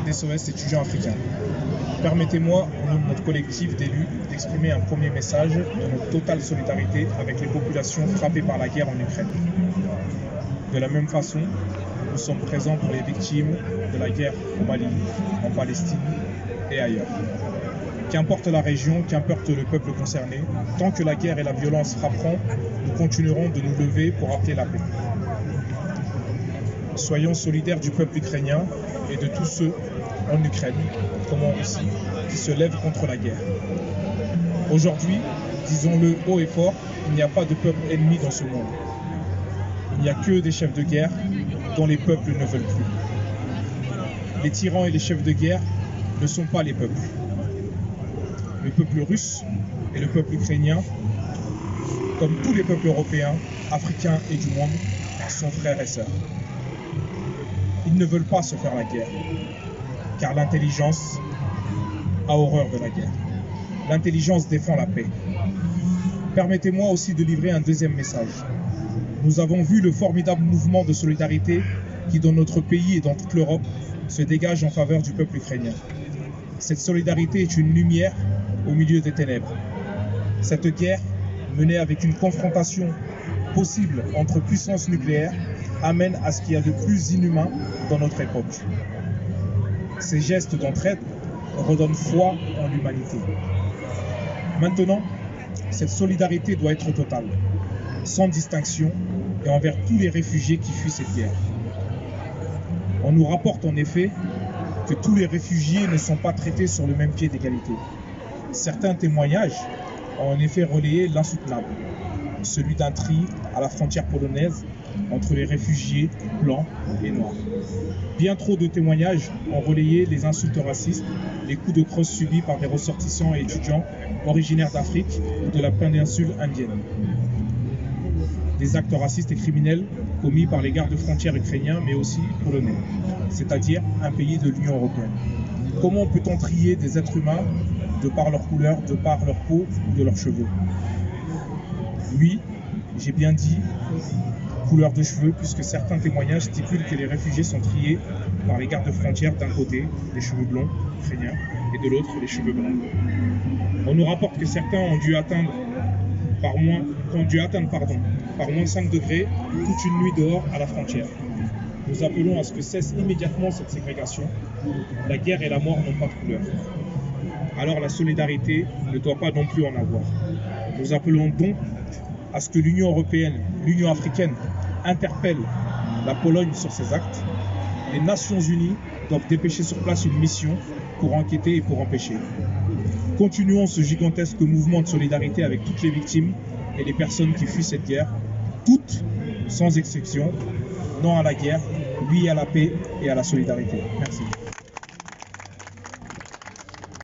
d'SOS étudiants africains. Permettez-moi, au nom de notre collectif d'élus, d'exprimer un premier message de notre totale solidarité avec les populations frappées par la guerre en Ukraine. De la même façon, nous sommes présents pour les victimes de la guerre au Mali, en Palestine et ailleurs. Qu'importe la région, qu'importe le peuple concerné, tant que la guerre et la violence frapperont, nous continuerons de nous lever pour appeler la paix. Soyons solidaires du peuple ukrainien et de tous ceux en Ukraine, comme en Russie, qui se lèvent contre la guerre. Aujourd'hui, disons-le haut et fort, il n'y a pas de peuple ennemi dans ce monde. Il n'y a que des chefs de guerre dont les peuples ne veulent plus. Les tyrans et les chefs de guerre ne sont pas les peuples. Le peuple russe et le peuple ukrainien, comme tous les peuples européens, africains et du monde, sont frères et sœurs. Ils ne veulent pas se faire la guerre, car l'intelligence a horreur de la guerre. L'intelligence défend la paix. Permettez-moi aussi de livrer un deuxième message. Nous avons vu le formidable mouvement de solidarité qui, dans notre pays et dans toute l'Europe, se dégage en faveur du peuple ukrainien. Cette solidarité est une lumière au milieu des ténèbres. Cette guerre, menée avec une confrontation possible entre puissances nucléaires, amène à ce qu'il y a de plus inhumain dans notre époque. Ces gestes d'entraide redonnent foi en l'humanité. Maintenant, cette solidarité doit être totale, sans distinction et envers tous les réfugiés qui fuient cette guerre. On nous rapporte en effet que tous les réfugiés ne sont pas traités sur le même pied d'égalité. Certains témoignages ont en effet relayé l'insoutenable, celui d'un tri à la frontière polonaise entre les réfugiés blancs et noirs. Bien trop de témoignages ont relayé les insultes racistes, les coups de crosse subis par des ressortissants et étudiants originaires d'Afrique ou de la péninsule indienne. Des actes racistes et criminels commis par les gardes-frontières ukrainiens, mais aussi polonais, c'est-à-dire un pays de l'Union européenne. Comment peut-on trier des êtres humains de par leur couleur, de par leur peau ou de leurs cheveux? Oui, j'ai bien dit couleur de cheveux, puisque certains témoignages stipulent que les réfugiés sont triés par les gardes-frontières d'un côté, les cheveux blonds ukrainiens, et de l'autre, les cheveux blancs. On nous rapporte que certains ont dû atteindre par moins 5 degrés toute une nuit dehors à la frontière. Nous appelons à ce que cesse immédiatement cette ségrégation. La guerre et la mort n'ont pas de couleur. Alors la solidarité ne doit pas non plus en avoir. Nous appelons donc à ce que l'Union européenne, l'Union africaine interpelle la Pologne sur ces actes. Les Nations unies doivent dépêcher sur place une mission pour enquêter et pour empêcher. Continuons ce gigantesque mouvement de solidarité avec toutes les victimes et les personnes qui fuient cette guerre, toutes, sans exception. Non à la guerre, oui à la paix et à la solidarité. Merci.